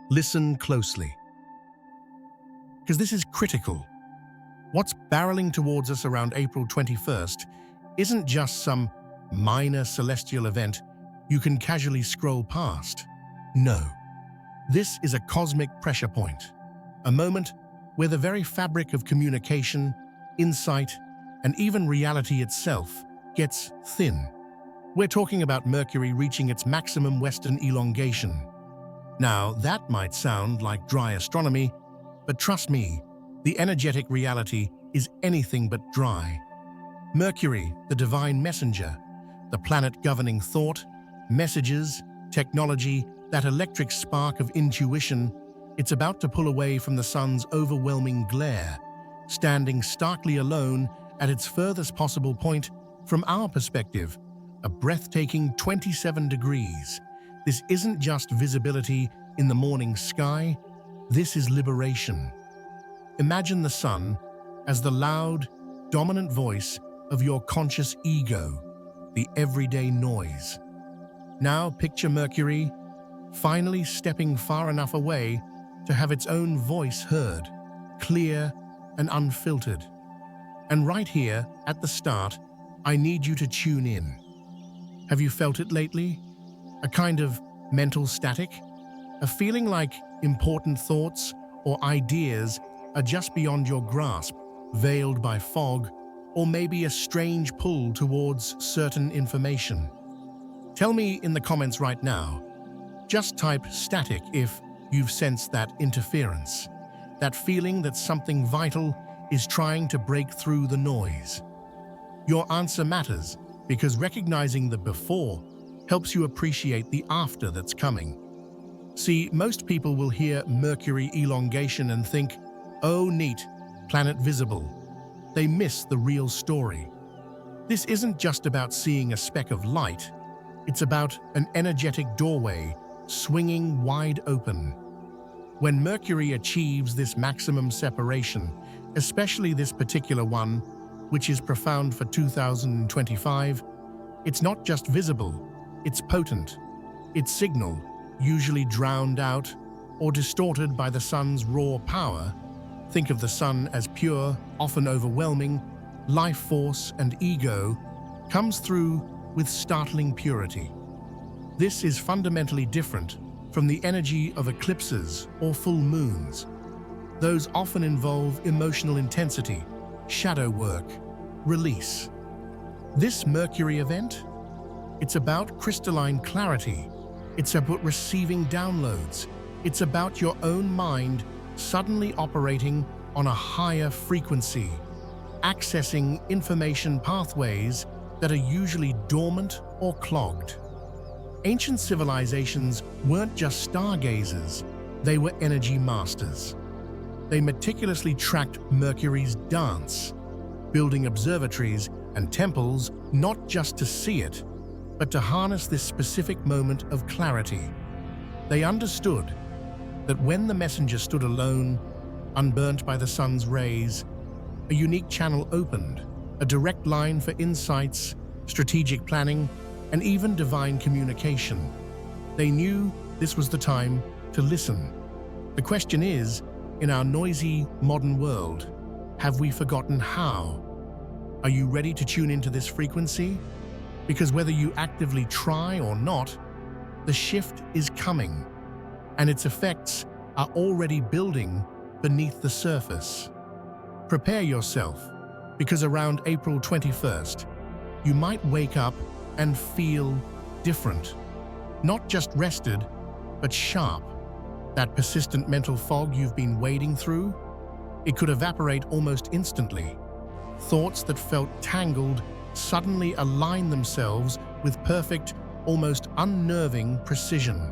Listen closely, because this is critical. What's barreling towards us around April 21st isn't just some minor celestial event you can casually scroll past. No, this is a cosmic pressure point, a moment where the very fabric of communication, insight, and even reality itself gets thin. We're talking about Mercury reaching its maximum western elongation. Now, that might sound like dry astronomy, but trust me, the energetic reality is anything but dry. Mercury, the divine messenger, the planet governing thought, messages, technology, that electric spark of intuition, it's about to pull away from the sun's overwhelming glare, standing starkly alone at its furthest possible point from our perspective, a breathtaking 27 degrees. This isn't just visibility in the morning sky, this is liberation. Imagine the sun as the loud, dominant voice of your conscious ego, the everyday noise. Now picture Mercury finally stepping far enough away to have its own voice heard, clear and unfiltered. And right here, at the start, I need you to tune in. Have you felt it lately? A kind of mental static? A feeling like important thoughts or ideas are just beyond your grasp, veiled by fog, or maybe a strange pull towards certain information? Tell me in the comments right now. Just type static if you've sensed that interference, that feeling that something vital is trying to break through the noise. Your answer matters because recognizing the before helps you appreciate the after that's coming. See, most people will hear Mercury elongation and think, oh neat, planet visible. They miss the real story. This isn't just about seeing a speck of light. It's about an energetic doorway swinging wide open. When Mercury achieves this maximum separation, especially this particular one, which is profound for 2025, it's not just visible, it's potent. Its signal, usually drowned out or distorted by the sun's raw power, think of the sun as pure, often overwhelming, life force and ego, comes through with startling purity. This is fundamentally different from the energy of eclipses or full moons. Those often involve emotional intensity, shadow work, release. This Mercury event? It's about crystalline clarity. It's about receiving downloads. It's about your own mind suddenly operating on a higher frequency, accessing information pathways that are usually dormant or clogged. Ancient civilizations weren't just stargazers, they were energy masters. They meticulously tracked Mercury's dance, building observatories and temples not just to see it, but to harness this specific moment of clarity. They understood that when the messenger stood alone, unburnt by the sun's rays, a unique channel opened, a direct line for insights, strategic planning, and even divine communication. They knew this was the time to listen. The question is, in our noisy, modern world, have we forgotten how? Are you ready to tune into this frequency? Because whether you actively try or not, the shift is coming, and its effects are already building beneath the surface. Prepare yourself, because around April 21st, you might wake up and feel different. Not just rested, but sharp. That persistent mental fog you've been wading through, it could evaporate almost instantly. Thoughts that felt tangled suddenly align themselves with perfect, almost unnerving precision.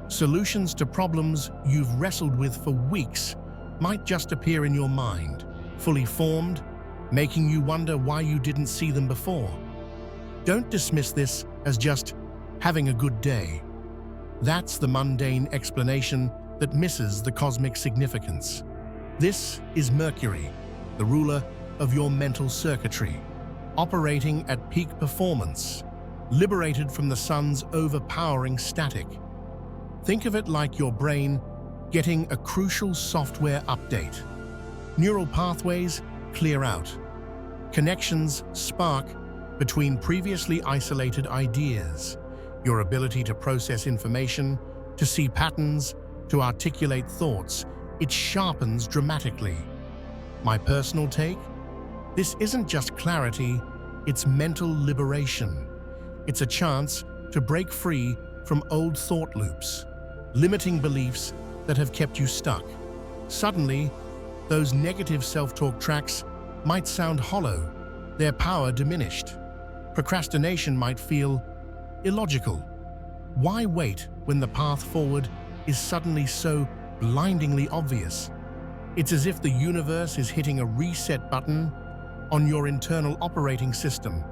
Solutions to problems you've wrestled with for weeks might just appear in your mind, fully formed, making you wonder why you didn't see them before. Don't dismiss this as just having a good day. That's the mundane explanation that misses the cosmic significance. This is Mercury, the ruler of your mental circuitry, operating at peak performance, liberated from the sun's overpowering static. Think of it like your brain getting a crucial software update. Neural pathways clear out. Connections spark between previously isolated ideas. Your ability to process information, to see patterns, to articulate thoughts, it sharpens dramatically. My personal take? This isn't just clarity, it's mental liberation. It's a chance to break free from old thought loops, limiting beliefs that have kept you stuck. Suddenly, those negative self-talk tracks might sound hollow, their power diminished. Procrastination might feel illogical. Why wait when the path forward is suddenly so blindingly obvious? It's as if the universe is hitting a reset button on your internal operating system,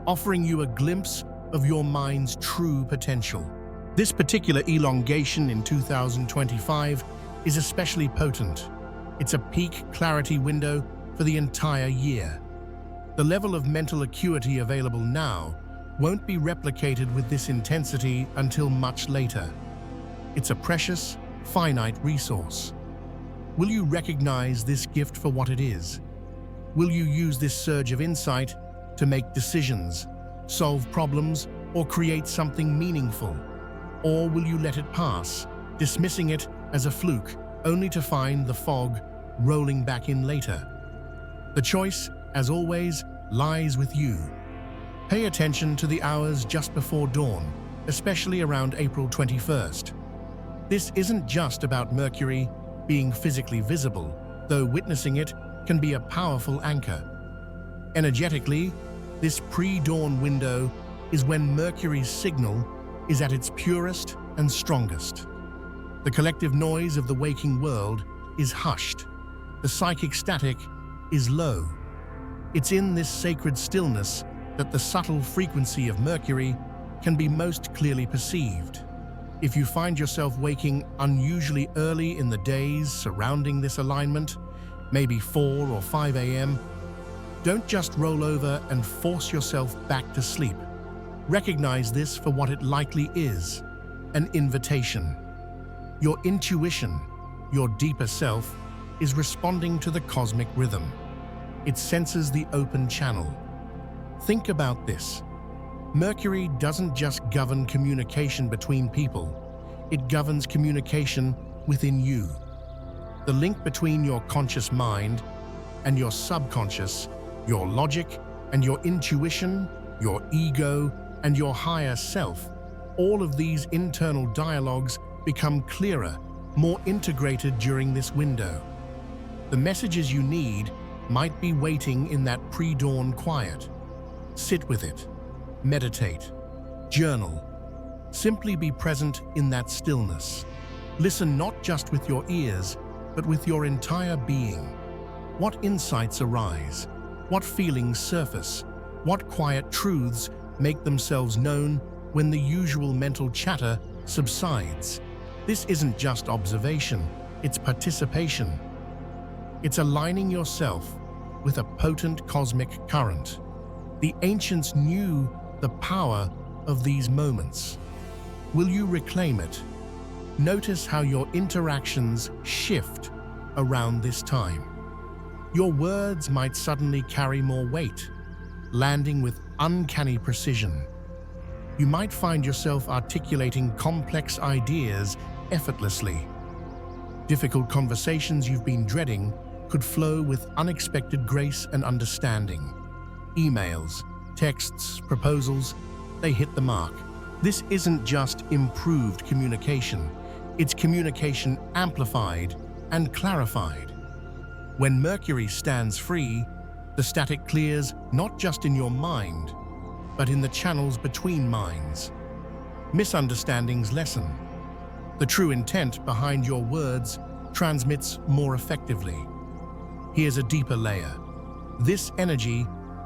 offering you a glimpse of your mind's true potential. This particular elongation in 2025 is especially potent. It's a peak clarity window for the entire year. The level of mental acuity available now won't be replicated with this intensity until much later. It's a precious, finite resource. Will you recognize this gift for what it is? Will you use this surge of insight to make decisions, solve problems, or create something meaningful? Or will you let it pass, dismissing it as a fluke, only to find the fog rolling back in later? The choice, as always, lies with you. Pay attention to the hours just before dawn, especially around April 21st. This isn't just about Mercury being physically visible, though witnessing it can be a powerful anchor. Energetically, this pre-dawn window is when Mercury's signal is at its purest and strongest. The collective noise of the waking world is hushed. The psychic static is low. It's in this sacred stillness that the subtle frequency of Mercury can be most clearly perceived. If you find yourself waking unusually early in the days surrounding this alignment, maybe 4 or 5 a.m., don't just roll over and force yourself back to sleep. Recognize this for what it likely is, an invitation. Your intuition, your deeper self, is responding to the cosmic rhythm. It senses the open channel. Think about this. Mercury doesn't just govern communication between people, it governs communication within you. The link between your conscious mind and your subconscious, your logic and your intuition, your ego and your higher self, all of these internal dialogues become clearer, more integrated during this window. The messages you need might be waiting in that pre-dawn quiet. Sit with it. Meditate. Journal. Simply be present in that stillness. Listen not just with your ears, but with your entire being. What insights arise? What feelings surface? What quiet truths make themselves known when the usual mental chatter subsides? This isn't just observation, it's participation. It's aligning yourself with a potent cosmic current. The ancients knew the power of these moments. Will you reclaim it? Notice how your interactions shift around this time. Your words might suddenly carry more weight, landing with uncanny precision. You might find yourself articulating complex ideas effortlessly. Difficult conversations you've been dreading could flow with unexpected grace and understanding. Emails, texts, proposals, they hit the mark. This isn't just improved communication, it's communication amplified and clarified. When Mercury stands free, the static clears not just in your mind, but in the channels between minds. Misunderstandings lessen. The true intent behind your words transmits more effectively. Here's a deeper layer. This energy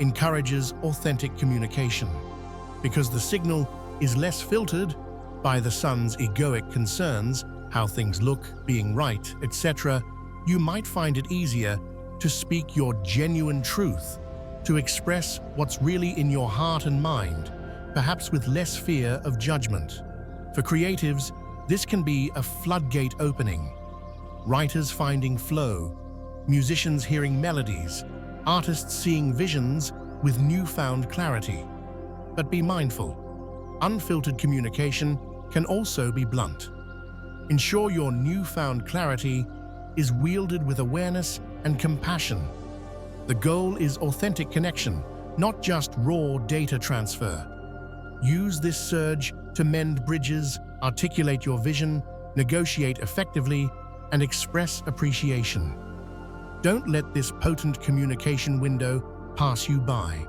encourages authentic communication. Because the signal is less filtered by the sun's egoic concerns, how things look, being right, etc., you might find it easier to speak your genuine truth, to express what's really in your heart and mind, perhaps with less fear of judgment. For creatives, this can be a floodgate opening. writers finding flow, musicians hearing melodies, artists seeing visions with newfound clarity. But be mindful, unfiltered communication can also be blunt. Ensure your newfound clarity is wielded with awareness and compassion. The goal is authentic connection, not just raw data transfer. Use this surge to mend bridges, articulate your vision, negotiate effectively, and express appreciation. Don't let this potent communication window pass you by.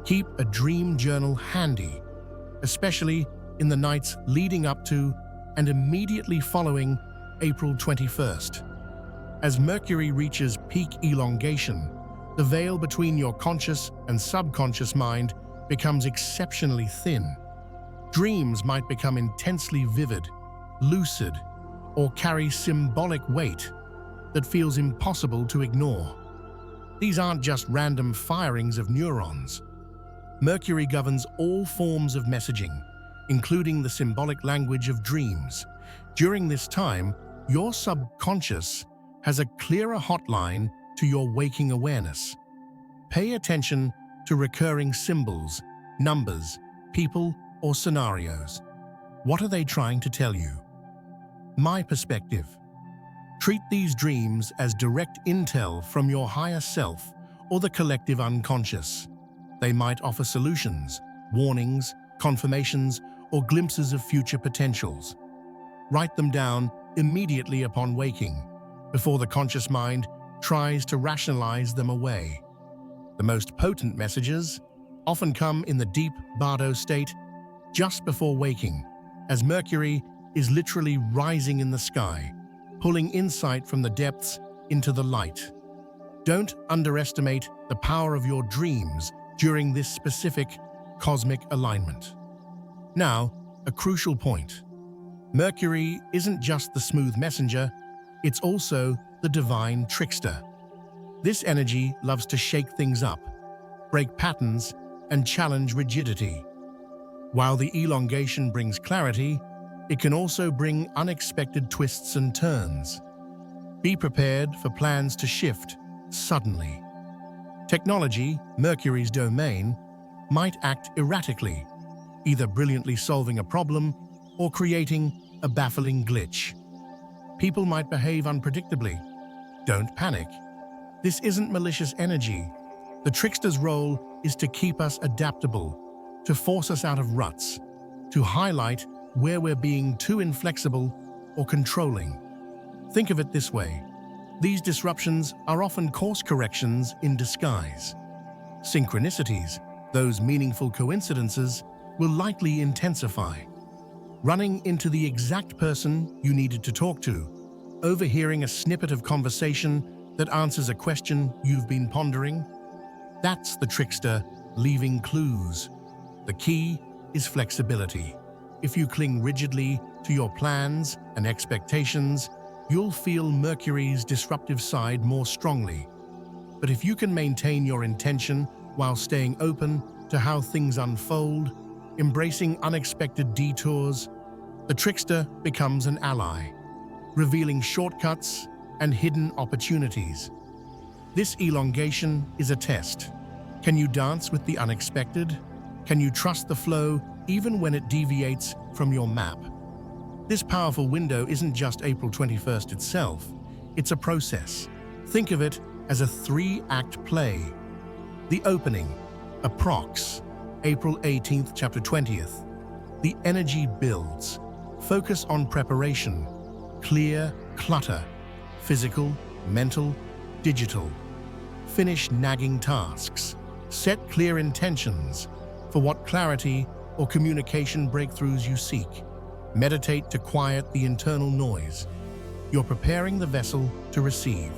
Keep a dream journal handy, especially in the nights leading up to and immediately following April 21st. As Mercury reaches peak elongation, the veil between your conscious and subconscious mind becomes exceptionally thin. Dreams might become intensely vivid, lucid, or carry symbolic weight that feels impossible to ignore. These aren't just random firings of neurons. Mercury governs all forms of messaging, including the symbolic language of dreams. During this time, your subconscious has a clearer hotline to your waking awareness. Pay attention to recurring symbols, numbers, people, or scenarios. What are they trying to tell you? My perspective. Treat these dreams as direct intel from your higher self or the collective unconscious. They might offer solutions, warnings, confirmations, or glimpses of future potentials. Write them down immediately upon waking, before the conscious mind tries to rationalize them away. The most potent messages often come in the deep bardo state just before waking, as Mercury is literally rising in the sky, pulling insight from the depths into the light. Don't underestimate the power of your dreams during this specific cosmic alignment. Now, a crucial point. Mercury isn't just the smooth messenger, it's also the divine trickster. This energy loves to shake things up, break patterns, and challenge rigidity. While the elongation brings clarity, it can also bring unexpected twists and turns. Be prepared for plans to shift suddenly. Technology, Mercury's domain, might act erratically, either brilliantly solving a problem or creating a baffling glitch. People might behave unpredictably. Don't panic. This isn't malicious energy. The trickster's role is to keep us adaptable, to force us out of ruts, to highlight where we're being too inflexible or controlling. Think of it this way. These disruptions are often course corrections in disguise. Synchronicities, those meaningful coincidences, will likely intensify. Running into the exact person you needed to talk to, overhearing a snippet of conversation that answers a question you've been pondering. That's the trickster leaving clues. The key is flexibility. If you cling rigidly to your plans and expectations, you'll feel Mercury's disruptive side more strongly. But if you can maintain your intention while staying open to how things unfold, embracing unexpected detours, the trickster becomes an ally, revealing shortcuts and hidden opportunities. This elongation is a test. Can you dance with the unexpected? Can you trust the flow even when it deviates from your map? This powerful window isn't just April 21st itself, it's a process. Think of it as a 3-act play. The opening, approx, April 18th, chapter 20th. The energy builds. Focus on preparation. Clear clutter. Physical, mental, digital. Finish nagging tasks. Set clear intentions for what clarity or communication breakthroughs you seek. Meditate to quiet the internal noise. You're preparing the vessel to receive.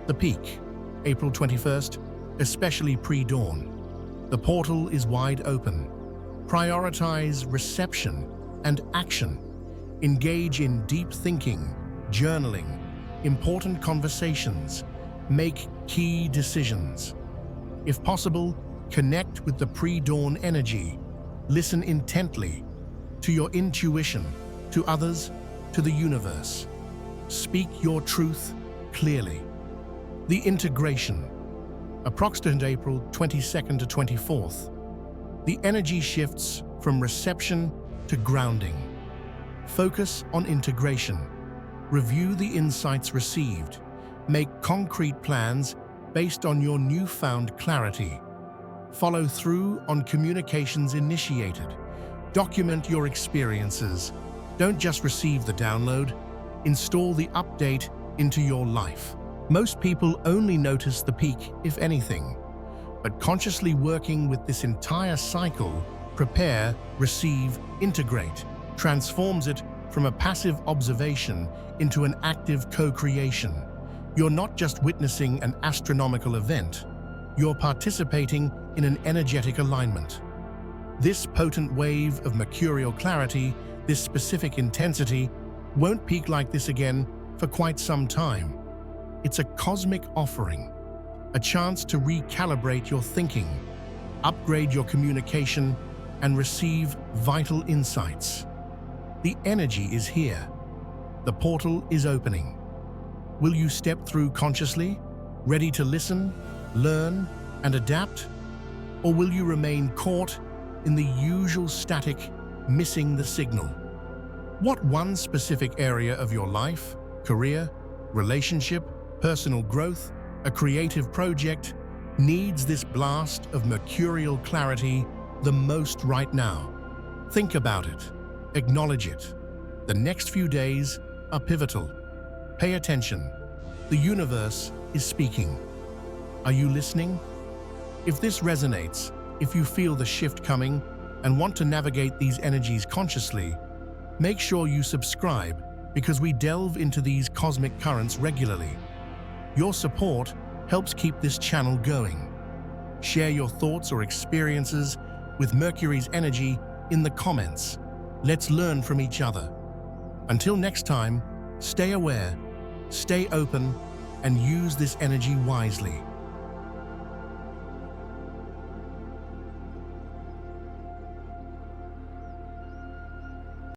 The peak, April 21st, especially pre-dawn. The portal is wide open. Prioritize reception and action. Engage in deep thinking, journaling, important conversations. Make key decisions. If possible, connect with the pre-dawn energy. Listen intently to your intuition, to others, to the universe. Speak your truth clearly. The integration. Approximate April 22nd to 24th. The energy shifts from reception to grounding. Focus on integration. Review the insights received. Make concrete plans based on your newfound clarity. Follow through on communications initiated. Document your experiences. Don't just receive the download, install the update into your life. Most people only notice the peak, if anything. But consciously working with this entire cycle, prepare, receive, integrate, transforms it from a passive observation into an active co-creation. You're not just witnessing an astronomical event, you're participating in an energetic alignment. This potent wave of mercurial clarity, this specific intensity, won't peak like this again for quite some time. It's a cosmic offering, a chance to recalibrate your thinking, upgrade your communication, and receive vital insights. The energy is here. The portal is opening. Will you step through consciously, ready to listen, learn, and adapt? Or will you remain caught in the usual static, missing the signal? What one specific area of your life, career, relationship, personal growth, a creative project, needs this blast of mercurial clarity the most right now? Think about it. Acknowledge it. The next few days are pivotal. Pay attention. The universe is speaking. Are you listening? If this resonates, if you feel the shift coming and want to navigate these energies consciously, make sure you subscribe because we delve into these cosmic currents regularly. Your support helps keep this channel going. Share your thoughts or experiences with Mercury's energy in the comments. Let's learn from each other. Until next time, stay aware, stay open, and use this energy wisely.